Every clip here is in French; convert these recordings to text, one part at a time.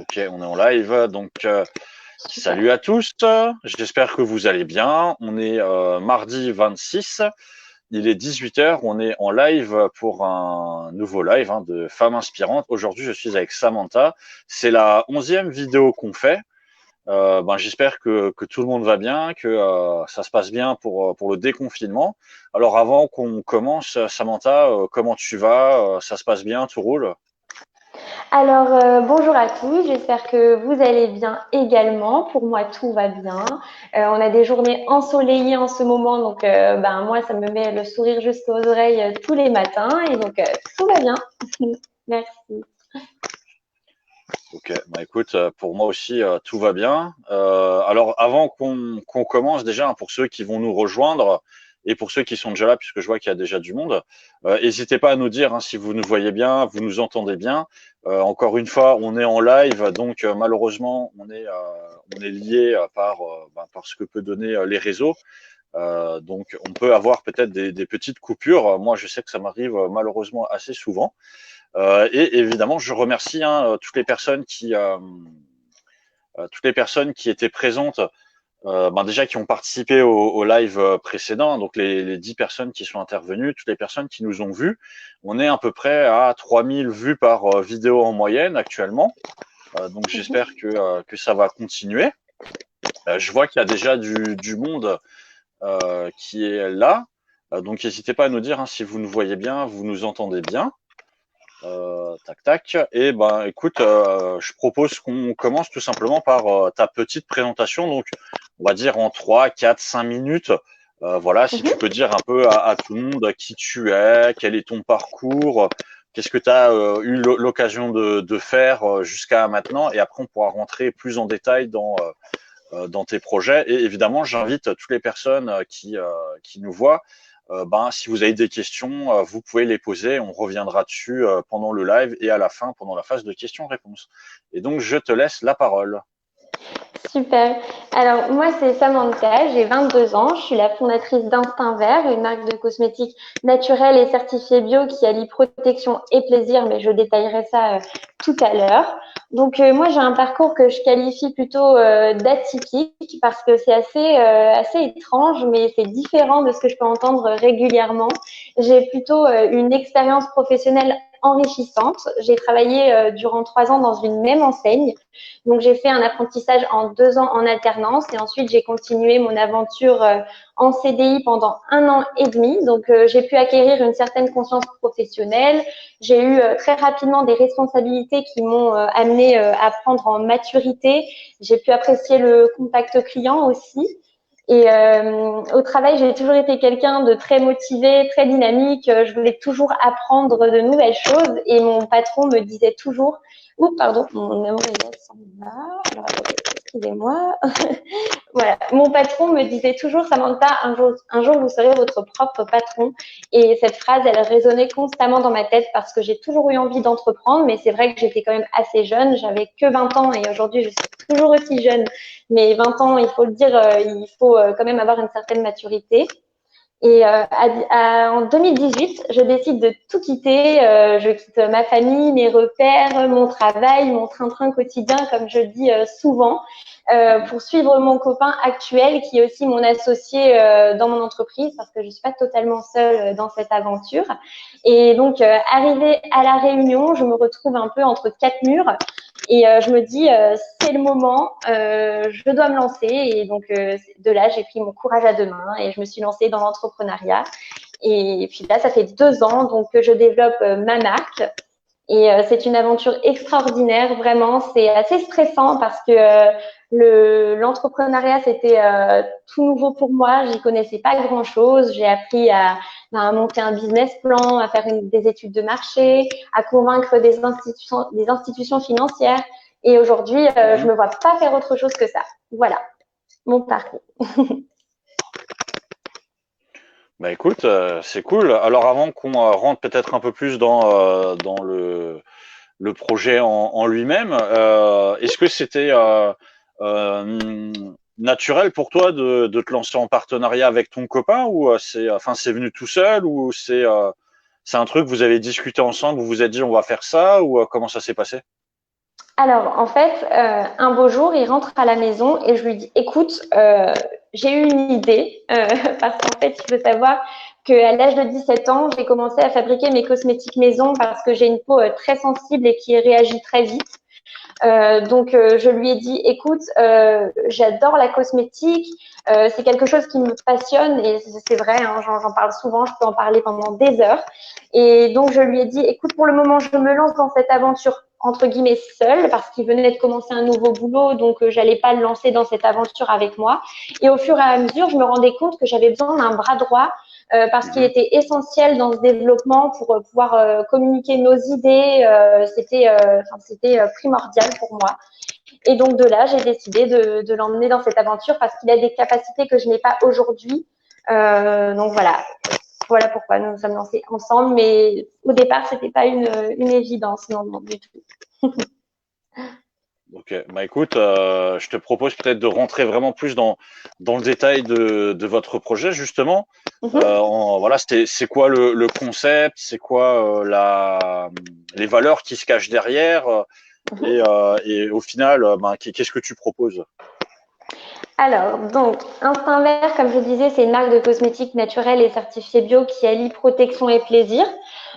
Ok, on est en live. Donc, salut à tous. J'espère que vous allez bien. On est mardi 26. Il est 18h. On est en live pour un nouveau live de Femmes Inspirantes. Aujourd'hui, je suis avec Samantha. C'est la 11e vidéo qu'on fait. J'espère que tout le monde va bien, que ça se passe bien pour le déconfinement. Alors, avant qu'on commence, Samantha, comment tu vas? Ça se passe bien? Tout roule? Alors, bonjour à tous, j'espère que vous allez bien également. Pour moi, tout va bien. On a des journées ensoleillées en ce moment, donc moi, ça me met le sourire jusqu'aux oreilles tous les matins et donc tout va bien. Merci. Ok, écoute, pour moi aussi, tout va bien. Alors, avant qu'on commence déjà, pour ceux qui vont nous rejoindre et pour ceux qui sont déjà là, puisque je vois qu'il y a déjà du monde, n'hésitez pas à nous dire si vous nous voyez bien, vous nous entendez bien. Encore une fois, on est en live, donc malheureusement, on est lié par ce que peut donner les réseaux. Donc, on peut avoir peut-être des petites coupures. Moi, je sais que ça m'arrive malheureusement assez souvent. Et évidemment, je remercie toutes les personnes qui étaient présentes, déjà qui ont participé au live précédent, donc les 10 personnes qui sont intervenues, toutes les personnes qui nous ont vus. On est à peu près à 3000 vues par vidéo en moyenne actuellement. Donc j'espère que ça va continuer. Je vois qu'il y a déjà du monde qui est là. Donc n'hésitez pas à nous dire si vous nous voyez bien, vous nous entendez bien. Tac tac. Et écoute, je propose qu'on commence tout simplement par ta petite présentation. Donc, on va dire en 3, 4, 5 minutes. Voilà, si tu Mhm. peux dire un peu à tout le monde qui tu es, quel est ton parcours, qu'est-ce que tu as eu l'occasion de faire jusqu'à maintenant. Et après, on pourra rentrer plus en détail dans tes projets. Et évidemment, j'invite toutes les personnes qui nous voient. Si vous avez des questions, vous pouvez les poser. On reviendra dessus pendant le live et à la fin, pendant la phase de questions-réponses. Et donc, je te laisse la parole. Super. Alors, moi, c'est Samantha, j'ai 22 ans. Je suis la fondatrice d'Instinct Vert, une marque de cosmétiques naturelle et certifiée bio qui allie protection et plaisir, mais je détaillerai ça tout à l'heure. Donc, moi, j'ai un parcours que je qualifie plutôt d'atypique parce que c'est assez étrange, mais c'est différent de ce que je peux entendre régulièrement. J'ai plutôt une expérience professionnelle enrichissante. J'ai travaillé durant 3 ans dans une même enseigne. Donc, j'ai fait un apprentissage en 2 ans en alternance et ensuite, j'ai continué mon aventure en CDI pendant 1 an et demi. Donc, j'ai pu acquérir une certaine conscience professionnelle. J'ai eu très rapidement des responsabilités qui m'ont amené à prendre en maturité. J'ai pu apprécier le contact client aussi. Et au travail, j'ai toujours été quelqu'un de très motivé, très dynamique. Je voulais toujours apprendre de nouvelles choses et mon patron me disait toujours, oh pardon, mon oreillette s'en va. Alors attendez, excusez-moi. Voilà, mon patron me disait toujours, Samantha, un jour vous serez votre propre patron. Et cette phrase, elle résonnait constamment dans ma tête parce que j'ai toujours eu envie d'entreprendre, mais c'est vrai que j'étais quand même assez jeune. J'avais que 20 ans et aujourd'hui, je suis toujours aussi jeune. Mais 20 ans, il faut le dire, il faut quand même avoir une certaine maturité. Et en 2018, je décide de tout quitter. Je quitte ma famille, mes repères, mon travail, mon train-train quotidien, comme je le dis souvent, pour suivre mon copain actuel, qui est aussi mon associé dans mon entreprise, parce que je suis pas totalement seule dans cette aventure. Et donc, arrivée à la Réunion, je me retrouve un peu entre quatre murs. Et je me dis, c'est le moment, je dois me lancer. Et donc, de là, j'ai pris mon courage à deux mains et je me suis lancée dans l'entrepreneuriat. Et puis là, ça fait 2 ans donc que je développe ma marque. Et c'est une aventure extraordinaire, vraiment. C'est assez stressant parce que l'entrepreneuriat, c'était tout nouveau pour moi. J'y connaissais pas grand-chose. J'ai appris à monter un business plan, à faire des études de marché, à convaincre des institutions financières. Et aujourd'hui, je Mhm. me vois pas faire autre chose que ça. Voilà, mon parcours. Écoute, c'est cool. Alors avant qu'on rentre peut-être un peu plus dans le projet en lui-même, est-ce que c'était euh, naturel pour toi de te lancer en partenariat avec ton copain ou c'est venu tout seul ou c'est un truc que vous avez discuté ensemble, vous vous êtes dit on va faire ça ou comment ça s'est passé? Alors, en fait, un beau jour, il rentre à la maison et je lui dis, écoute, j'ai eu une idée, parce qu'en fait, il faut savoir qu'à l'âge de 17 ans, j'ai commencé à fabriquer mes cosmétiques maison parce que j'ai une peau très sensible et qui réagit très vite. Donc, je lui ai dit, écoute, j'adore la cosmétique, c'est quelque chose qui me passionne et c'est vrai, hein, j'en parle souvent, je peux en parler pendant des heures. Et donc, je lui ai dit, écoute, pour le moment, je me lance dans cette aventure entre guillemets seule parce qu'il venait de commencer un nouveau boulot, donc j'allais pas le lancer dans cette aventure avec moi. Et au fur et à mesure, je me rendais compte que j'avais besoin d'un bras droit parce qu'il était essentiel dans ce développement pour pouvoir communiquer nos idées. C'était primordial pour moi. Et donc de là, j'ai décidé de l'emmener dans cette aventure parce qu'il a des capacités que je n'ai pas aujourd'hui. Donc voilà pourquoi nous nous sommes lancés ensemble. Mais au départ, c'était pas une évidence, non, non du tout. Ok, bah écoute, je te propose peut-être de rentrer vraiment plus dans le détail de votre projet justement. Voilà, c'est quoi le concept, c'est quoi les valeurs qui se cachent derrière, et au final, qu'est-ce que tu proposes? Alors, donc, Instinct Vert, comme je disais, c'est une marque de cosmétiques naturels et certifiée bio qui allie protection et plaisir.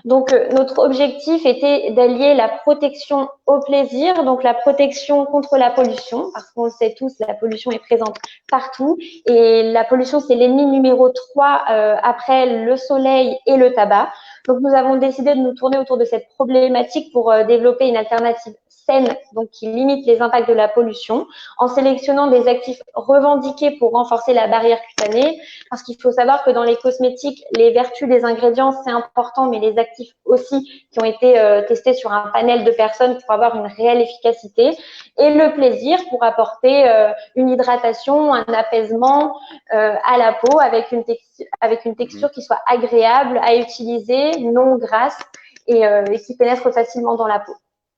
Donc, notre objectif était d'allier la protection au plaisir, donc la protection contre la pollution, parce qu'on le sait tous, la pollution est présente partout. Et la pollution, c'est l'ennemi numéro 3 après le soleil et le tabac. Donc, nous avons décidé de nous tourner autour de cette problématique pour développer une alternative saine, donc qui limite les impacts de la pollution, en sélectionnant des actifs revendiqués pour renforcer la barrière cutanée, parce qu'il faut savoir que dans les cosmétiques, les vertus des ingrédients, c'est important, mais les actifs aussi qui ont été testés sur un panel de personnes pour avoir une réelle efficacité, et le plaisir pour apporter une hydratation, un apaisement à la peau avec une texture qui soit agréable à utiliser, non grasse et qui pénètre facilement dans la peau.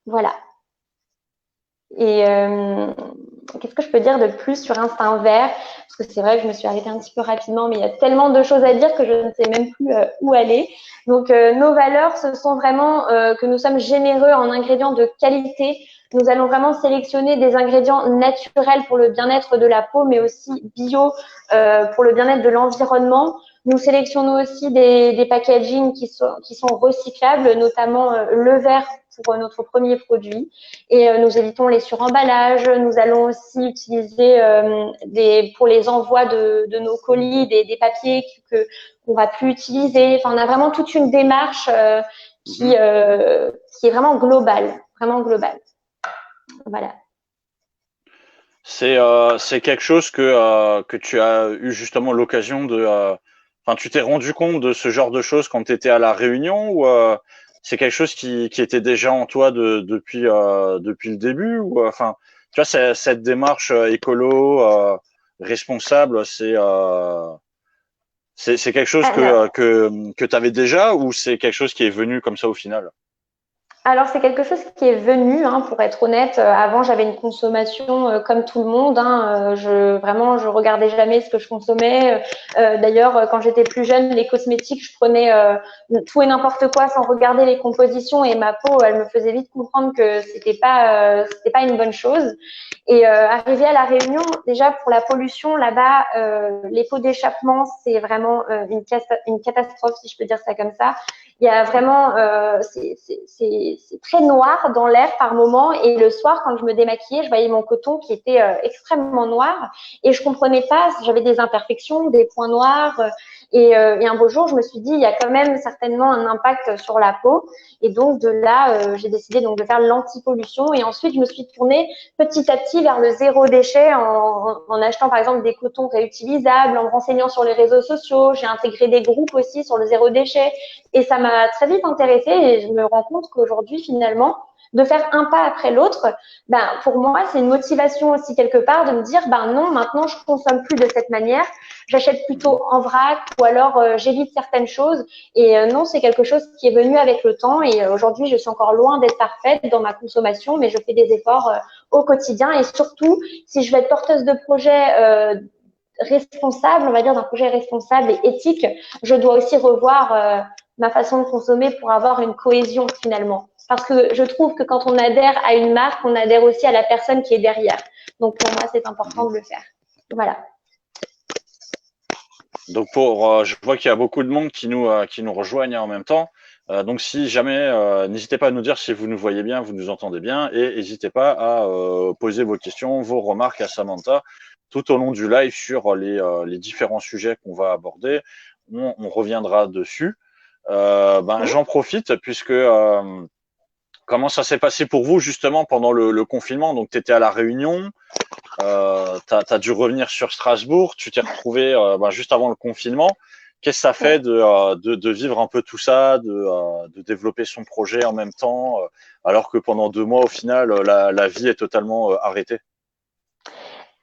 Voilà. Et qu'est-ce que je peux dire de plus sur Instinct Vert? Parce que c'est vrai que je me suis arrêtée un petit peu rapidement, mais il y a tellement de choses à dire que je ne sais même plus où aller. Donc, nos valeurs, ce sont vraiment que nous sommes généreux en ingrédients de qualité. Nous allons vraiment sélectionner des ingrédients naturels pour le bien-être de la peau, mais aussi bio pour le bien-être de l'environnement. Nous sélectionnons aussi des packagings qui sont recyclables, notamment le verre pour notre premier produit. Et nous évitons les suremballages. Nous allons aussi utiliser pour les envois de nos colis des papiers qu'on va plus utiliser. Enfin, on a vraiment toute une démarche qui est vraiment globale, vraiment globale. Voilà. C'est quelque chose que tu as eu justement l'occasion enfin, tu t'es rendu compte de ce genre de choses quand tu étais à la Réunion, ou c'est quelque chose qui était déjà en toi depuis le début, ou enfin, tu vois, cette démarche écolo, responsable, c'est quelque chose Alors, que tu avais déjà, ou c'est quelque chose qui est venu comme ça au final? Alors, c'est quelque chose qui est venu, hein, pour être honnête. Avant, j'avais une consommation comme tout le monde. Hein, je regardais jamais ce que je consommais. D'ailleurs, quand j'étais plus jeune, les cosmétiques, je prenais tout et n'importe quoi sans regarder les compositions et ma peau, elle me faisait vite comprendre que c'était pas une bonne chose. Et arrivé à la Réunion, déjà pour la pollution là-bas, les pots d'échappement, c'est vraiment une catastrophe, si je peux dire ça comme ça. Il y a vraiment, c'est très noir dans l'air par moment. Et le soir, quand je me démaquillais, je voyais mon coton qui était extrêmement noir. Et je comprenais pas, j'avais des imperfections, des points noirs. Et un beau jour, je me suis dit, il y a quand même certainement un impact sur la peau. Et donc de là, j'ai décidé donc de faire l'anti-pollution. Et ensuite, je me suis tournée petit à petit vers le zéro déchet en achetant par exemple des cotons réutilisables, en me renseignant sur les réseaux sociaux. J'ai intégré des groupes aussi sur le zéro déchet. Et ça m'a très vite intéressée et je me rends compte qu'aujourd'hui, finalement, de faire un pas après l'autre, ben, pour moi, c'est une motivation aussi quelque part de me dire, ben non, maintenant, je consomme plus de cette manière. J'achète plutôt en vrac ou alors j'évite certaines choses. Et non, c'est quelque chose qui est venu avec le temps. Et aujourd'hui, je suis encore loin d'être parfaite dans ma consommation, mais je fais des efforts au quotidien. Et surtout, si je veux être porteuse de projets responsable, on va dire d'un projet responsable et éthique, je dois aussi revoir ma façon de consommer pour avoir une cohésion finalement. parce que je trouve que quand on adhère à une marque, on adhère aussi à la personne qui est derrière. Donc pour moi, c'est important de le faire. Voilà. Donc je vois qu'il y a beaucoup de monde qui nous rejoignent en même temps. Donc si jamais, n'hésitez pas à nous dire si vous nous voyez bien, vous nous entendez bien, et n'hésitez pas à poser vos questions, vos remarques à Samantha tout au long du live sur les différents sujets qu'on va aborder. On reviendra dessus. J'en profite puisque comment ça s'est passé pour vous justement pendant le confinement? Donc tu étais à La Réunion. T'as dû revenir sur Strasbourg, tu t'es retrouvé juste avant le confinement. Qu'est-ce que ça fait de vivre un peu tout ça, de développer son projet en même temps, alors que pendant 2 mois, au final, la vie est totalement arrêtée?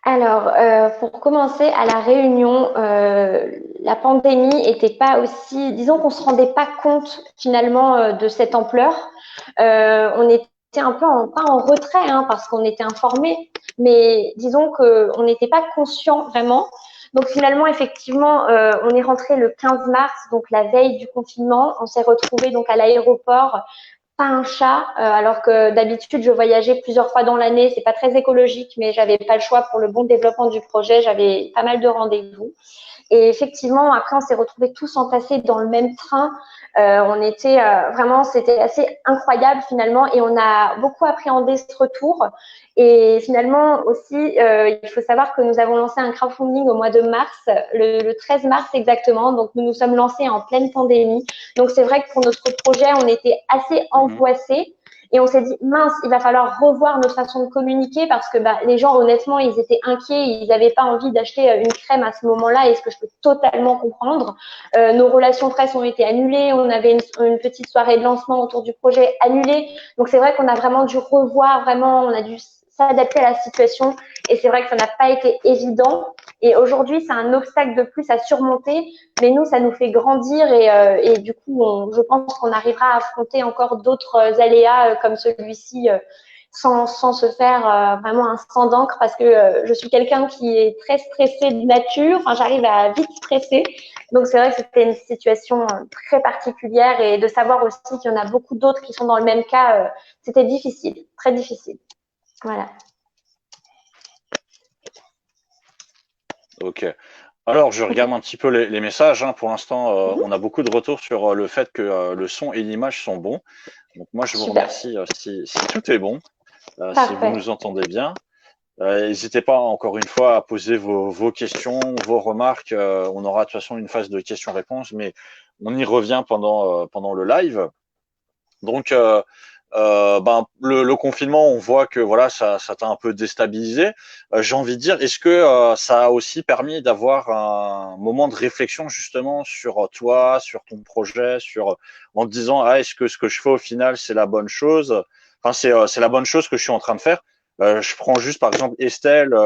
Alors, pour commencer, à La Réunion, la pandémie était pas aussi, disons qu'on se rendait pas compte finalement de cette ampleur. On était un peu pas en retrait, hein, parce qu'on était informés, mais disons qu'on n'était pas conscient vraiment. Donc finalement, effectivement, on est rentré le 15 mars, donc la veille du confinement. On s'est retrouvé donc à l'aéroport, pas un chat, alors que d'habitude je voyageais plusieurs fois dans l'année. C'est pas très écologique, mais j'avais pas le choix pour le bon développement du projet. J'avais pas mal de rendez-vous. Et effectivement, après, on s'est retrouvés tous entassés dans le même train. On était vraiment, c'était assez incroyable finalement, et on a beaucoup appréhendé ce retour. Et finalement aussi, il faut savoir que nous avons lancé un crowdfunding au mois de mars, le 13 mars exactement. Donc nous nous sommes lancés en pleine pandémie. Donc c'est vrai que pour notre projet, on était assez angoissés. Et on s'est dit, mince, il va falloir revoir notre façon de communiquer, parce que les gens, honnêtement, ils étaient inquiets, ils n'avaient pas envie d'acheter une crème à ce moment-là, et ce que je peux totalement comprendre. Nos relations presse ont été annulées, on avait une petite soirée de lancement autour du projet annulée. Donc c'est vrai qu'on a vraiment dû revoir, vraiment, on a dû s'adapter à la situation, et c'est vrai que ça n'a pas été évident. Et aujourd'hui, c'est un obstacle de plus à surmonter, mais nous, ça nous fait grandir, et du coup, je pense qu'on arrivera à affronter encore d'autres aléas comme celui-ci, sans se faire vraiment un sang d'encre, parce que je suis quelqu'un qui est très stressé de nature. Enfin, j'arrive à vite stresser. Donc, c'est vrai que c'était une situation très particulière, et de savoir aussi qu'il y en a beaucoup d'autres qui sont dans le même cas, c'était difficile, très difficile. Voilà. Ok. Alors, je regarde un petit peu les messages. Hein. Pour l'instant, on a beaucoup de retours sur le fait que le son et l'image sont bons. Donc, moi, je vous remercie si tout est bon, si vous nous entendez bien. N'hésitez pas encore une fois à poser vos questions, vos remarques. On aura de toute façon une phase de questions-réponses, mais on y revient pendant le live. Donc, le confinement, on voit que voilà, ça t'a un peu déstabilisé. J'ai envie de dire, est-ce que ça a aussi permis d'avoir un moment de réflexion justement sur toi, sur ton projet, en te disant, ah, est-ce que ce que je fais au final, c'est la bonne chose? Enfin, c'est la bonne chose que je suis en train de faire. Je prends juste par exemple Estelle,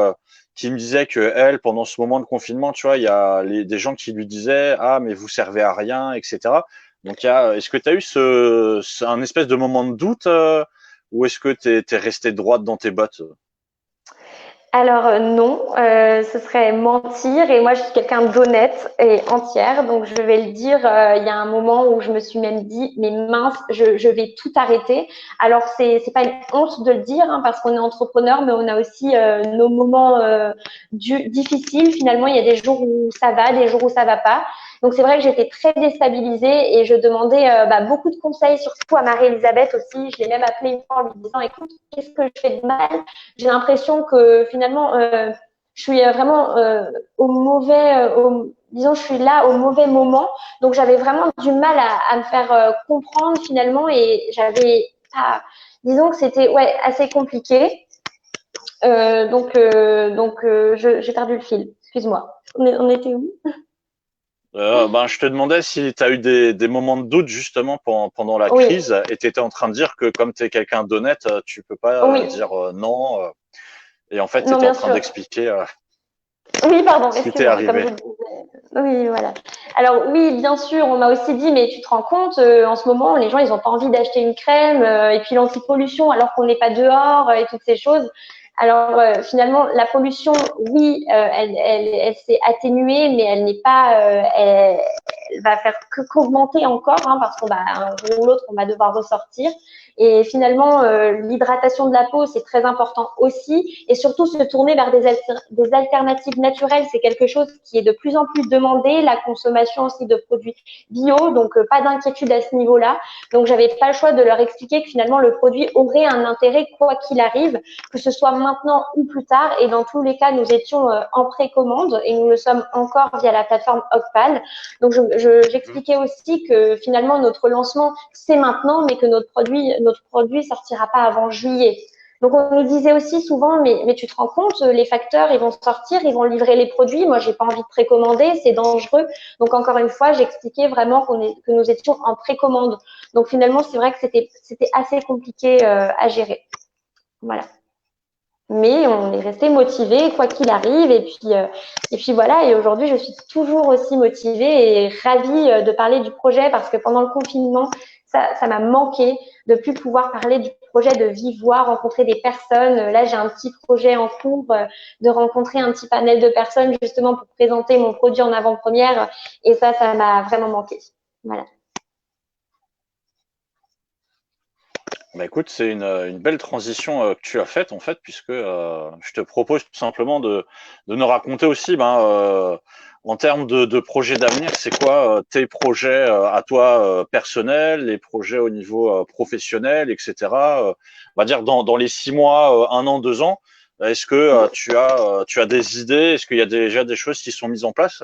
qui me disait que elle, pendant ce moment de confinement, tu vois, il y a des gens qui lui disaient, ah, mais vous servez à rien, etc. Donc, est-ce que tu as eu un espèce de moment de doute, ou est-ce que tu es resté droite dans tes bottes? Alors non, ce serait mentir, et moi je suis quelqu'un d'honnête et entière, donc je vais le dire. Il y a un moment où je me suis même dit, mais mince, je vais tout arrêter. Alors c'est pas une honte de le dire, hein, parce qu'on est entrepreneur, mais on a aussi nos moments difficiles. Finalement, il y a des jours où ça va, des jours où ça va pas. Donc c'est vrai que j'étais très déstabilisée, et je demandais beaucoup de conseils, surtout à Marie-Elisabeth aussi. Je l'ai même appelée une fois en lui disant, écoute, qu'est-ce que je fais de mal? J'ai l'impression que finalement, je suis vraiment au mauvais, disons, je suis là au mauvais moment. Donc j'avais vraiment du mal à me faire comprendre finalement, et j'avais, disons que c'était assez compliqué. J'ai perdu le fil. Excuse-moi. On était où? Je te demandais si tu as eu des moments de doute justement pendant la Oui, crise, et tu étais en train de dire que comme tu es quelqu'un d'honnête, tu peux pas oui, dire non. Et en fait, tu non, étais en bien train sûr. d'expliquer Oui, pardon, ce qui t'est excuse-moi, comme arrivé. je le disais. Oui, voilà. Alors oui, bien sûr, on m'a aussi dit, mais tu te rends compte, en ce moment, les gens, ils ont pas envie d'acheter une crème, et puis l'anti-pollution, alors qu'on n'est pas dehors, et toutes ces choses. Alors finalement, la pollution, oui, elle s'est atténuée, mais elle n'est pas, elle va faire qu'augmenter encore, hein, parce qu'on va un jour ou l'autre, on va devoir ressortir. Et finalement, l'hydratation de la peau, c'est très important aussi. Et surtout, se tourner vers des alternatives naturelles, c'est quelque chose qui est de plus en plus demandé. La consommation aussi de produits bio, donc pas d'inquiétude à ce niveau-là. Donc, j'avais pas le choix de leur expliquer que finalement, le produit aurait un intérêt quoi qu'il arrive, que ce soit maintenant ou plus tard. Et dans tous les cas, nous étions en précommande et nous le sommes encore via la plateforme Ocpal. Donc, j'expliquais aussi que finalement, notre lancement, c'est maintenant, mais que notre produit sortira pas avant juillet. Donc, on nous disait aussi souvent, mais tu te rends compte, les facteurs, ils vont sortir, ils vont livrer les produits. Moi, j'ai pas envie de précommander, c'est dangereux. Donc, encore une fois, j'expliquais vraiment que nous étions en précommande. Donc, finalement, c'est vrai que c'était assez compliqué à gérer. Voilà. Mais on est resté motivé quoi qu'il arrive et puis voilà, et aujourd'hui je suis toujours aussi motivée et ravie de parler du projet parce que pendant le confinement ça m'a manqué de plus pouvoir parler du projet de vive voix, rencontrer des personnes. Là j'ai un petit projet en cours de rencontrer un petit panel de personnes justement pour présenter mon produit en avant-première et ça m'a vraiment manqué. Voilà. Bah écoute, c'est une belle transition que tu as faite en fait, puisque je te propose tout simplement de nous raconter aussi, en termes de projets d'avenir, c'est quoi tes projets à toi personnels, les projets au niveau professionnel, etc. On va dire dans les 6 mois, 1 an, 2 ans, est-ce que tu as des idées, est-ce qu'il y a déjà des choses qui sont mises en place?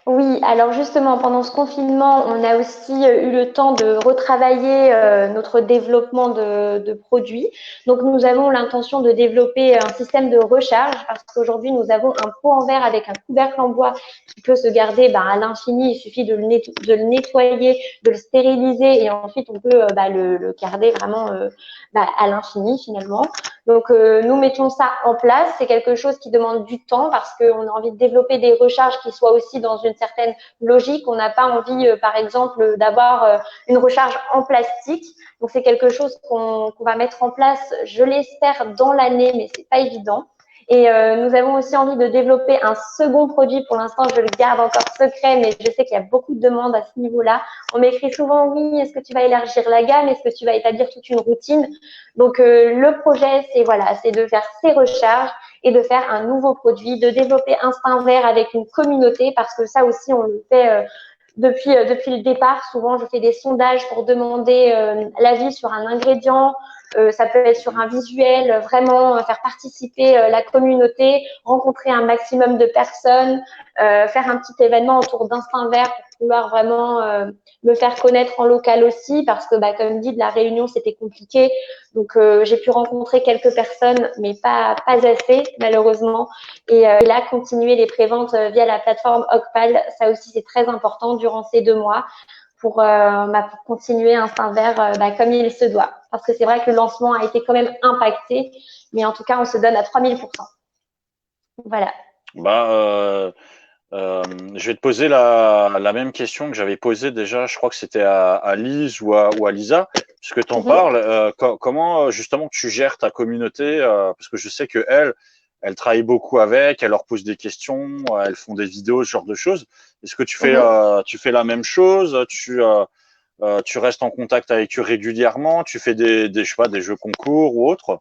Oui, alors justement, pendant ce confinement, on a aussi eu le temps de retravailler notre développement de produits. Donc, nous avons l'intention de développer un système de recharge parce qu'aujourd'hui, nous avons un pot en verre avec un couvercle en bois qui peut se garder à l'infini. Il suffit de le nettoyer, de le stériliser et ensuite, on peut le garder vraiment à l'infini finalement. Donc, nous mettons ça en place. C'est quelque chose qui demande du temps parce qu'on a envie de développer des recharges qui soient aussi dans une certaine logique. On n'a pas envie, par exemple, d'avoir une recharge en plastique. Donc, c'est quelque chose qu'on va mettre en place, je l'espère, dans l'année, mais c'est pas évident. Et nous avons aussi envie de développer un second produit. Pour l'instant, je le garde encore secret, mais je sais qu'il y a beaucoup de demandes à ce niveau-là. On m'écrit souvent, oui, est-ce que tu vas élargir la gamme? Est-ce que tu vas établir toute une routine? Donc, le projet, c'est de faire ces recharges et de faire un nouveau produit, de développer Instinct Vert avec une communauté parce que ça aussi, on le fait depuis le départ. Souvent, je fais des sondages pour demander l'avis sur un ingrédient. Ça peut être sur un visuel, vraiment faire participer la communauté, rencontrer un maximum de personnes, faire un petit événement autour d'Instinct Vert pour pouvoir vraiment me faire connaître en local aussi parce que, comme dit, de la Réunion, c'était compliqué. Donc, j'ai pu rencontrer quelques personnes, mais pas assez, malheureusement. Et là, continuer les préventes via la plateforme Ocpal, ça aussi, c'est très important durant ces 2 mois pour continuer Instinct Vert comme il se doit. Parce que c'est vrai que le lancement a été quand même impacté, mais en tout cas, on se donne à 3000%. Voilà. Je vais te poser la même question que j'avais posée déjà, je crois que c'était à Lise ou à Lisa, puisque tu en parles. Comment justement tu gères ta communauté, parce que je sais que elles travaillent beaucoup avec, elles leur posent des questions, elles font des vidéos, ce genre de choses. Est-ce que tu fais la même chose? Tu restes en contact avec eux régulièrement? Tu fais je sais pas, des jeux concours ou autres?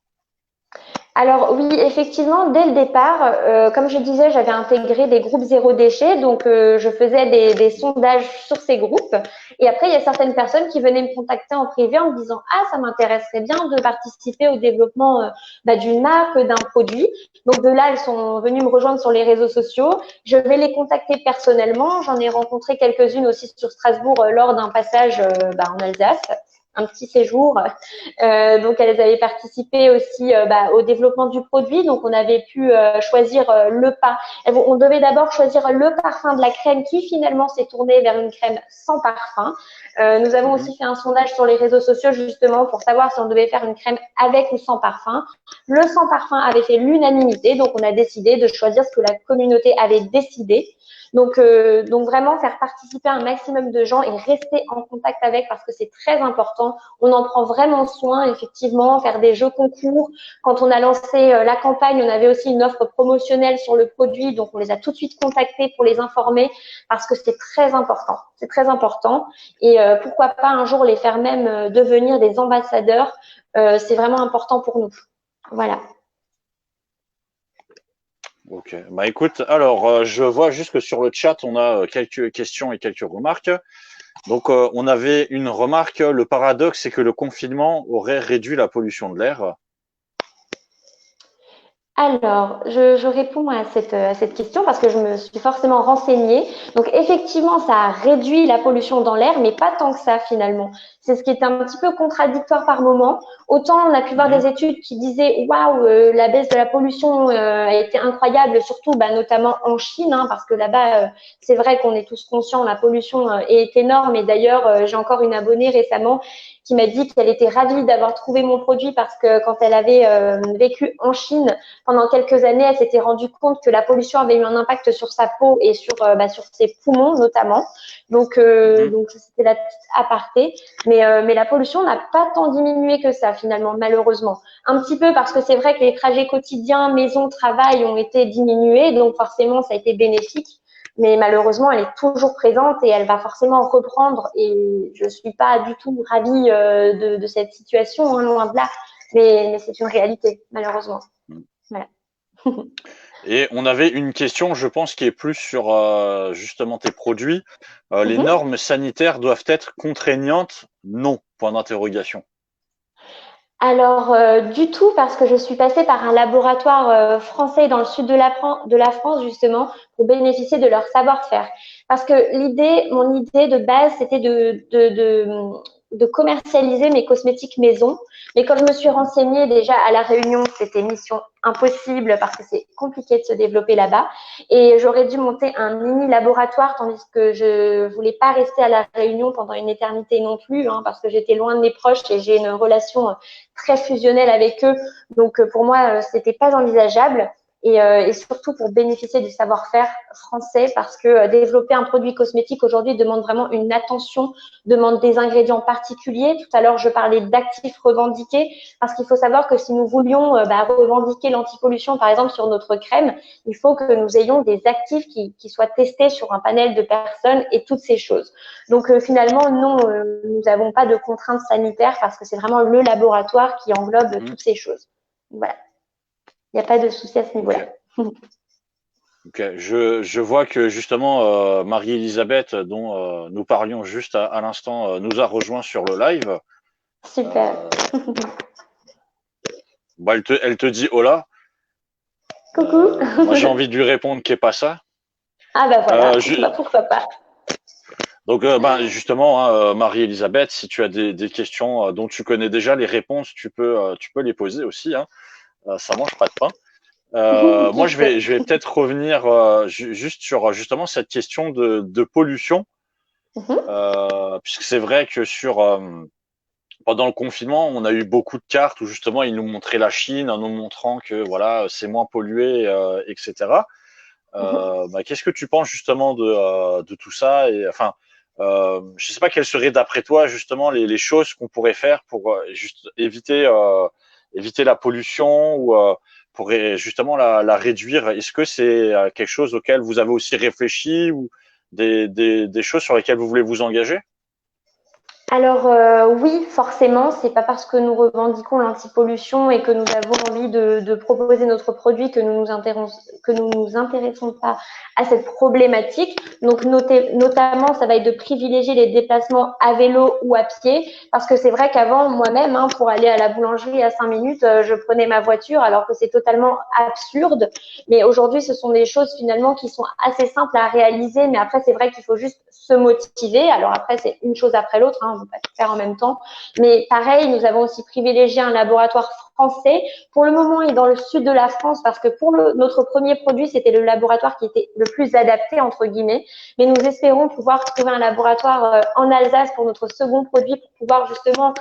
Alors oui, effectivement, dès le départ, comme je disais, j'avais intégré des groupes zéro déchet, donc je faisais des sondages sur ces groupes. Et après, il y a certaines personnes qui venaient me contacter en privé en me disant « Ah, ça m'intéresserait bien de participer au développement d'une marque, d'un produit ». Donc de là, elles sont venues me rejoindre sur les réseaux sociaux. Je vais les contacter personnellement. J'en ai rencontré quelques-unes aussi sur Strasbourg lors d'un passage en Alsace, un petit séjour. Donc, elles avaient participé aussi au développement du produit. Donc, on avait pu choisir le pas. On devait d'abord choisir le parfum de la crème qui finalement s'est tourné vers une crème sans parfum. Nous avons aussi fait un sondage sur les réseaux sociaux justement pour savoir si on devait faire une crème avec ou sans parfum. Le sans parfum avait fait l'unanimité, donc on a décidé de choisir ce que la communauté avait décidé. Donc vraiment faire participer un maximum de gens et rester en contact avec parce que c'est très important. important. On en prend vraiment soin, effectivement, faire des jeux concours. Quand on a lancé la campagne, on avait aussi une offre promotionnelle sur le produit, donc on les a tout de suite contactés pour les informer parce que c'est très important. C'est très important. Et pourquoi pas un jour les faire même devenir des ambassadeurs. C'est vraiment important pour nous. Voilà. Ok. Bah écoute, alors je vois juste que sur le chat, on a quelques questions et quelques remarques. Donc on avait une remarque, le paradoxe, c'est que le confinement aurait réduit la pollution de l'air. Alors, je réponds à cette question parce que je me suis forcément renseignée. Donc, effectivement, ça a réduit la pollution dans l'air, mais pas tant que ça finalement. C'est ce qui était un petit peu contradictoire par moment. Autant la plupart des études qui disaient waouh, la baisse de la pollution a été incroyable, surtout notamment en Chine, hein, parce que là-bas, c'est vrai qu'on est tous conscients, la pollution est énorme. Et d'ailleurs, j'ai encore une abonnée récemment qui m'a dit qu'elle était ravie d'avoir trouvé mon produit parce que quand elle avait vécu en Chine pendant quelques années, elle s'était rendue compte que la pollution avait eu un impact sur sa peau et sur ses poumons notamment. Donc c'était la petite aparté. Mais la pollution n'a pas tant diminué que ça finalement, malheureusement. Un petit peu parce que c'est vrai que les trajets quotidiens, maison, travail ont été diminués, donc forcément ça a été bénéfique. Mais malheureusement, elle est toujours présente et elle va forcément reprendre. Et je suis pas du tout ravie de cette situation, hein, loin de là. Mais c'est une réalité, malheureusement. Voilà. Et on avait une question, je pense, qui est plus sur justement tes produits. Les normes sanitaires doivent être contraignantes? Non, point d'interrogation. Alors, du tout, parce que je suis passée par un laboratoire français dans le sud de la France, justement, pour bénéficier de leur savoir-faire. Parce que mon idée de base, c'était de commercialiser mes cosmétiques maison. Mais quand je me suis renseignée déjà à La Réunion, c'était mission impossible parce que c'est compliqué de se développer là-bas. Et j'aurais dû monter un mini laboratoire, tandis que je voulais pas rester à La Réunion pendant une éternité non plus, hein, parce que j'étais loin de mes proches et j'ai une relation très fusionnelle avec eux. Donc, pour moi, c'était pas envisageable. Et surtout pour bénéficier du savoir-faire français, parce que développer un produit cosmétique aujourd'hui demande vraiment une attention, demande des ingrédients particuliers. Tout à l'heure, je parlais d'actifs revendiqués, parce qu'il faut savoir que si nous voulions revendiquer l'antipollution, par exemple, sur notre crème, il faut que nous ayons des actifs qui soient testés sur un panel de personnes et toutes ces choses. Donc, finalement, non, nous n'avons pas de contraintes sanitaires parce que c'est vraiment le laboratoire qui englobe toutes ces choses. Voilà. Il n'y a pas de souci à ce niveau-là. Okay. Je vois que justement Marie-Elisabeth, dont nous parlions juste à l'instant, nous a rejoint sur le live. Super. Elle te dit hola. Coucou. Moi j'ai envie de lui répondre qu'est pas ça. Ah voilà, pourquoi pas. Donc justement, hein, Marie-Elisabeth, si tu as des questions dont tu connais déjà les réponses, tu peux les poser aussi. Hein. Ça mange pas de pain. Moi, je vais peut-être revenir juste sur justement cette question de pollution, puisque c'est vrai que pendant le confinement, on a eu beaucoup de cartes où justement ils nous montraient la Chine en nous montrant que voilà c'est moins pollué, etc. Qu'est-ce que tu penses justement de tout ça et enfin je sais pas quelles seraient d'après toi justement les choses qu'on pourrait faire pour juste éviter la pollution ou pour justement la réduire. Est-ce que c'est quelque chose auquel vous avez aussi réfléchi ou des choses sur lesquelles vous voulez vous engager? Alors oui, forcément, c'est pas parce que nous revendiquons l'antipollution et que nous avons envie de proposer notre produit que nous nous intéressons pas à cette problématique. Donc notamment, ça va être de privilégier les déplacements à vélo ou à pied, parce que c'est vrai qu'avant, moi-même, hein, pour aller à la boulangerie à 5 minutes, je prenais ma voiture, alors que c'est totalement absurde. Mais aujourd'hui, ce sont des choses finalement qui sont assez simples à réaliser, mais après, c'est vrai qu'il faut juste se motiver. Alors après, c'est une chose après l'autre, hein, on ne peut pas tout faire en même temps. Mais pareil, nous avons aussi privilégié un laboratoire français. Pour le moment, il est dans le sud de la France parce que pour notre premier produit, c'était le laboratoire qui était le plus adapté, entre guillemets. Mais nous espérons pouvoir trouver un laboratoire en Alsace pour notre second produit pour pouvoir justement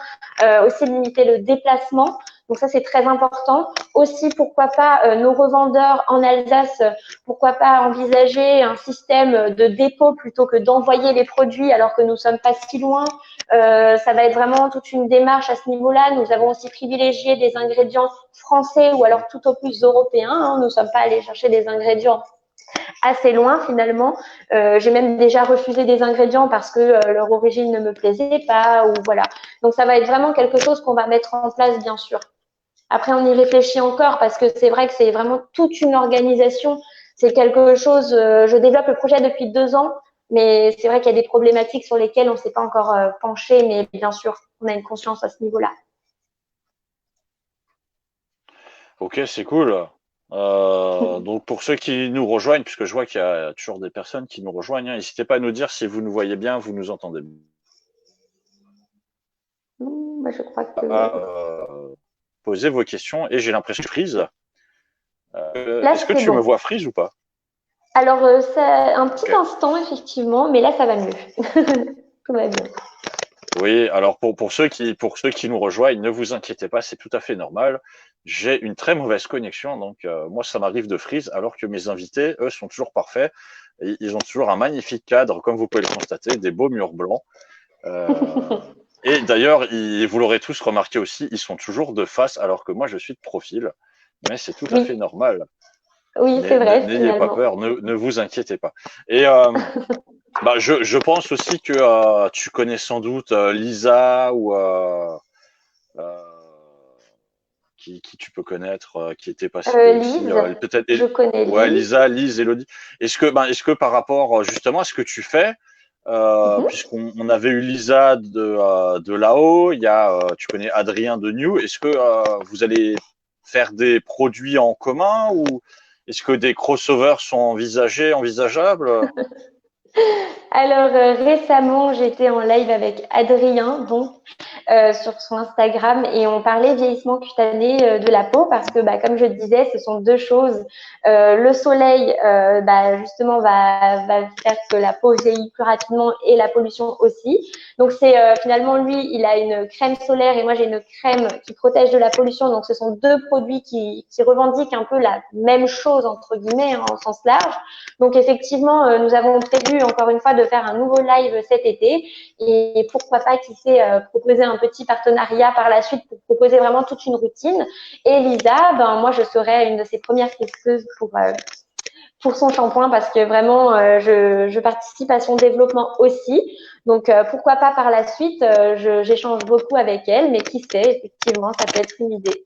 aussi limiter le déplacement. Donc ça, c'est très important. Aussi, pourquoi pas nos revendeurs en Alsace, pourquoi pas envisager un système de dépôt plutôt que d'envoyer les produits alors que nous sommes pas si loin. Ça va être vraiment toute une démarche à ce niveau-là. Nous avons aussi privilégié des ingrédients français ou alors tout au plus européens. Hein. Nous ne sommes pas allés chercher des ingrédients assez loin finalement. J'ai même déjà refusé des ingrédients parce que leur origine ne me plaisait pas ou voilà. Donc ça va être vraiment quelque chose qu'on va mettre en place bien sûr. Après on y réfléchit encore parce que c'est vrai que c'est vraiment toute une organisation. C'est quelque chose. Je développe le projet depuis 2 ans, mais c'est vrai qu'il y a des problématiques sur lesquelles on ne s'est pas encore penché, mais bien sûr on a une conscience à ce niveau-là. Ok, c'est cool. Donc pour ceux qui nous rejoignent, puisque je vois qu'il y a toujours des personnes qui nous rejoignent, hein, n'hésitez pas à nous dire si vous nous voyez bien, vous nous entendez Moi, je crois que pas. Posez vos questions et j'ai l'impression que Freeze. là Est-ce que c'est tu me bon. vois Freeze ou pas? Alors, ça, un petit Ok. instant, effectivement, mais là, ça va mieux. Tout va bien. Oui, alors pour ceux qui nous rejoignent, ne vous inquiétez pas, c'est tout à fait normal. J'ai une très mauvaise connexion, donc moi ça m'arrive de freeze, alors que mes invités, eux, sont toujours parfaits. Et ils ont toujours un magnifique cadre, comme vous pouvez le constater, des beaux murs blancs. Euh, et d'ailleurs, vous l'aurez tous remarqué aussi, ils sont toujours de face, alors que moi je suis de profil. Mais c'est tout à fait Oui, normal. oui, c'est vrai, N'ayez pas finalement. peur, ne vous inquiétez pas. Et bah, je pense aussi que tu connais sans doute Lisa ou euh, qui tu peux connaître, qui était passée aussi, Lise, peut-être. je connais Ouais, Lise. Lisa, Lise, Elodie. Est-ce que par rapport justement à ce que tu fais, Mhm. puisqu'on avait eu Lisa de là-haut, il y a, tu connais Adrien de New. Est-ce que vous allez faire des produits en commun ou est-ce que des crossovers sont envisageables? Alors, récemment, j'étais en live avec Adrien, donc, sur son Instagram et on parlait vieillissement cutané de la peau parce que, bah, comme je disais, ce sont deux choses. Le soleil, bah, justement, va faire que la peau vieillit plus rapidement et la pollution aussi. Donc, c'est finalement, lui, il a une crème solaire et moi, j'ai une crème qui protège de la pollution. Donc, ce sont deux produits qui revendiquent un peu la même chose, entre guillemets, hein, en sens large. Donc, effectivement, nous avons prévu, encore une fois, de faire un nouveau live cet été et pourquoi pas, qui sait, proposer un petit partenariat par la suite pour proposer vraiment toute une routine. Et Lisa, ben moi je serai une de ses premières testeuses pour son shampoing parce que vraiment je participe à son développement aussi. Donc pourquoi pas par la suite, j'échange beaucoup avec elle, mais qui sait, effectivement, ça peut être une idée.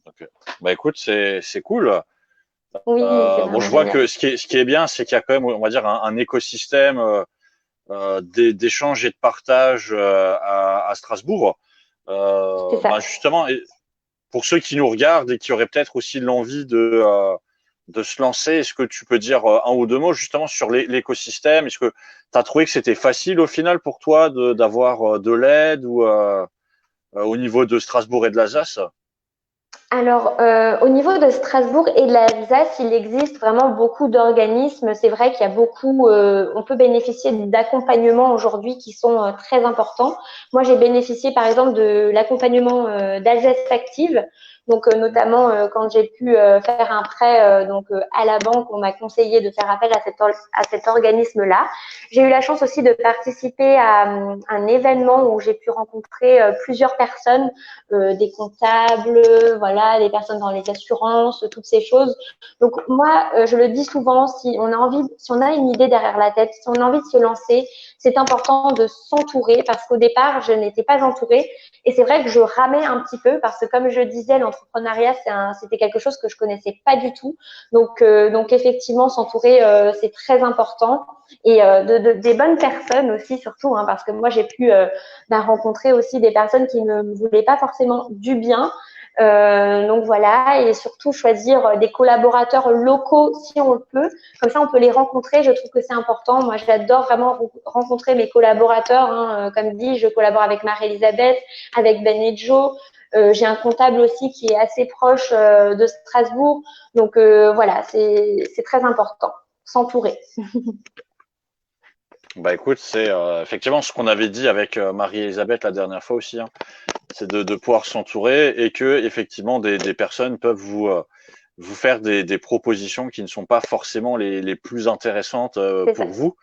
Ok. Bah écoute, c'est cool. Oui, c'est Bon, je vraiment vois génial. que ce qui est bien, c'est qu'il y a quand même, on va dire, un écosystème d'échange et de partage à Strasbourg. C'est ça. Bah justement, pour ceux qui nous regardent et qui auraient peut-être aussi l'envie de se lancer, est-ce que tu peux dire un ou deux mots justement sur l'écosystème? Est-ce que tu as trouvé que c'était facile au final pour toi d'avoir de l'aide ou au niveau de Strasbourg et de l'Alsace? Alors, au niveau de Strasbourg et de l'Alsace, il existe vraiment beaucoup d'organismes. C'est vrai qu'il y a beaucoup, on peut bénéficier d'accompagnements aujourd'hui qui sont très importants. Moi, j'ai bénéficié par exemple de l'accompagnement d'Alsace Active. Donc, notamment quand j'ai pu faire un prêt à la banque, on m'a conseillé de faire appel à cet organisme-là. J'ai eu la chance aussi de participer à un événement où j'ai pu rencontrer plusieurs personnes, des comptables, voilà, des personnes dans les assurances, toutes ces choses. Donc moi, je le dis souvent, si on a envie, si on a une idée derrière la tête, si on a envie de se lancer, c'est important de s'entourer parce qu'au départ, je n'étais pas entourée et c'est vrai que je ramais un petit peu parce que comme je disais, l'entrepreneuriat, c'était quelque chose que je connaissais pas du tout. Donc effectivement, s'entourer, c'est très important et des bonnes personnes aussi surtout, hein, parce que moi j'ai pu rencontrer aussi des personnes qui ne me voulaient pas forcément du bien. Donc voilà, et surtout choisir des collaborateurs locaux si on le peut. Comme ça, on peut les rencontrer. Je trouve que c'est important. Moi, j'adore vraiment rencontrer mes collaborateurs. Hein. Comme dit, je collabore avec Marie-Elisabeth, avec Ben et Joe. J'ai un comptable aussi qui est assez proche de Strasbourg. Donc voilà, c'est très important. S'entourer. Bah écoute, c'est effectivement ce qu'on avait dit avec Marie-Elisabeth la dernière fois aussi, hein. c'est de pouvoir s'entourer et que effectivement des personnes peuvent vous faire des propositions qui ne sont pas forcément les plus intéressantes C'est ça, pour vous,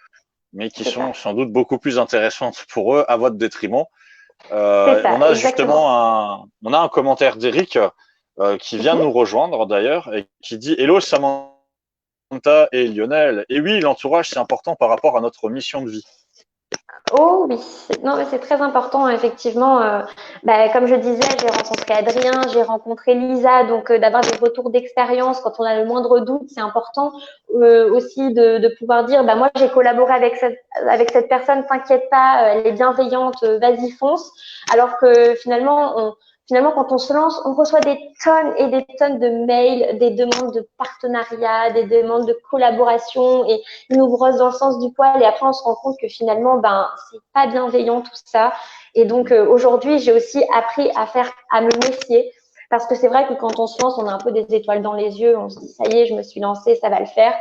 mais qui c'est ça, sont sans doute beaucoup plus intéressantes pour eux à votre détriment. c'est ça, exactement. On a un commentaire d'Eric qui vient de Mhm. nous rejoindre d'ailleurs et qui dit Hello Samantha et Lionel. Et oui, l'entourage c'est important par rapport à notre mission de vie. Oh oui, non, mais c'est très important, effectivement. Comme je disais, j'ai rencontré Adrien, j'ai rencontré Lisa, donc d'avoir des retours d'expérience quand on a le moindre doute, c'est important aussi de pouvoir dire, bah moi j'ai collaboré avec cette personne, t'inquiète pas, elle est bienveillante, vas-y fonce. Alors que finalement quand on se lance, on reçoit des tonnes et des tonnes de mails, des demandes de partenariat, des demandes de collaboration et ils nous brossent dans le sens du poil et après on se rend compte que finalement c'est pas bienveillant tout ça et donc aujourd'hui j'ai aussi appris à me méfier parce que c'est vrai que quand on se lance on a un peu des étoiles dans les yeux, on se dit ça y est je me suis lancée, ça va le faire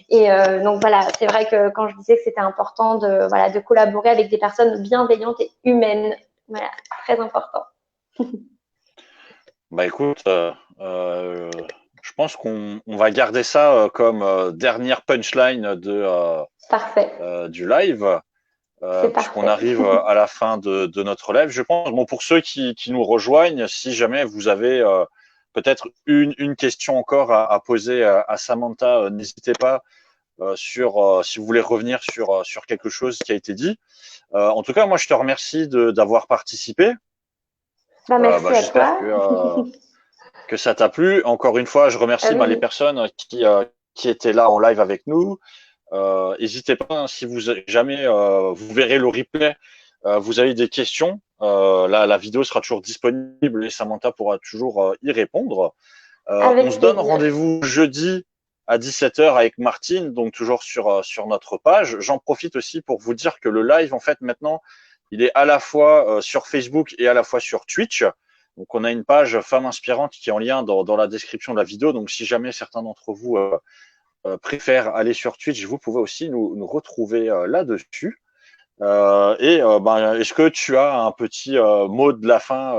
et donc voilà, c'est vrai que quand je disais que c'était important de collaborer avec des personnes bienveillantes et humaines, voilà, très important. Bah écoute, je pense qu'on va garder ça comme dernière punchline Parfait, du live. c'est Puisqu'on parfait. arrive à la fin de notre live. Je pense, bon, pour ceux qui nous rejoignent, si jamais vous avez peut-être une question encore à poser à Samantha, n'hésitez pas si vous voulez revenir sur quelque chose qui a été dit. En tout cas, moi, je te remercie d'avoir participé. Merci à J'espère toi. que ça t'a plu. Encore une fois, je Ah remercie les oui, personnes qui étaient là en live avec nous. N'hésitez pas, hein, si vous jamais vous verrez le replay, vous avez des questions, la vidéo sera toujours disponible et Samantha pourra toujours y répondre. On avec se donne plaisir. rendez-vous jeudi à 17h avec Martine, donc toujours sur notre page. J'en profite aussi pour vous dire que le live, en fait, maintenant, il est à la fois sur Facebook et à la fois sur Twitch. Donc, on a une page Femmes Inspirantes qui est en lien dans la description de la vidéo. Donc, si jamais certains d'entre vous préfèrent aller sur Twitch, vous pouvez aussi nous retrouver là-dessus. Est-ce que tu as un petit mot de la fin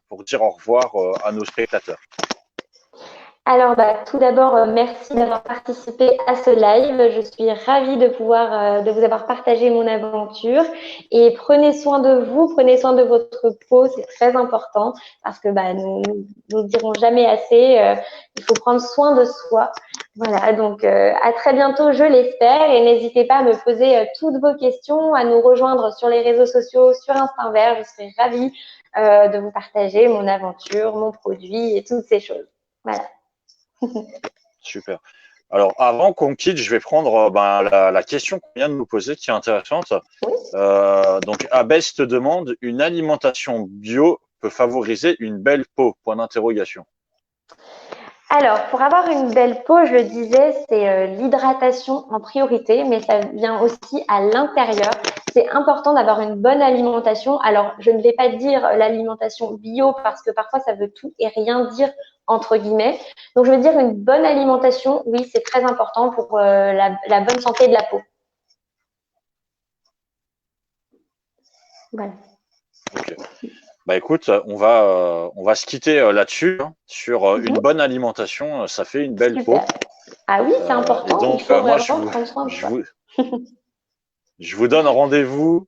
pour dire au revoir à nos spectateurs? Alors, tout d'abord, merci d'avoir participé à ce live. Je suis ravie de vous avoir partagé mon aventure. Et prenez soin de vous, prenez soin de votre peau, c'est très important parce que nous dirons jamais assez. Il faut prendre soin de soi. Voilà, donc à très bientôt, je l'espère. Et n'hésitez pas à me poser toutes vos questions, à nous rejoindre sur les réseaux sociaux, sur Instinvert. Je serai ravie de vous partager mon aventure, mon produit et toutes ces choses. Voilà. Super. Alors, avant qu'on quitte, je vais prendre la question qu'on vient de nous poser, qui est intéressante. Oui. Donc, Abès te demande, une alimentation bio peut favoriser une belle peau? Point d'interrogation. Alors, pour avoir une belle peau, je le disais, c'est l'hydratation en priorité, mais ça vient aussi à l'intérieur. C'est important d'avoir une bonne alimentation. Alors, je ne vais pas dire l'alimentation bio parce que parfois ça veut tout et rien dire entre guillemets. Donc, je veux dire une bonne alimentation, oui, c'est très important pour la bonne santé de la peau. Voilà. Ok. Bah écoute, on va se quitter là-dessus, hein, sur une Mhm. bonne alimentation, ça fait une belle peau. Super. Ah oui, c'est Et important. Il donc, faut moi, vraiment prendre soin de soi. je vous donne rendez-vous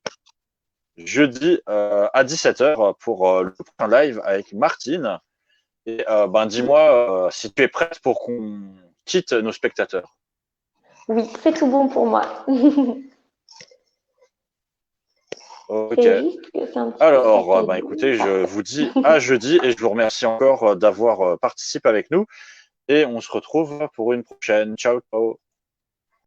jeudi à 17h pour le prochain live avec Martine. Et dis-moi si tu es prête pour qu'on quitte nos spectateurs. Oui, c'est tout bon pour moi. Ok. C'est juste que c'est un petit peu Alors, saccadé. écoutez, je Parfait. vous dis à jeudi et je vous remercie encore d'avoir participé avec nous. Et on se retrouve pour une prochaine. Ciao, ciao.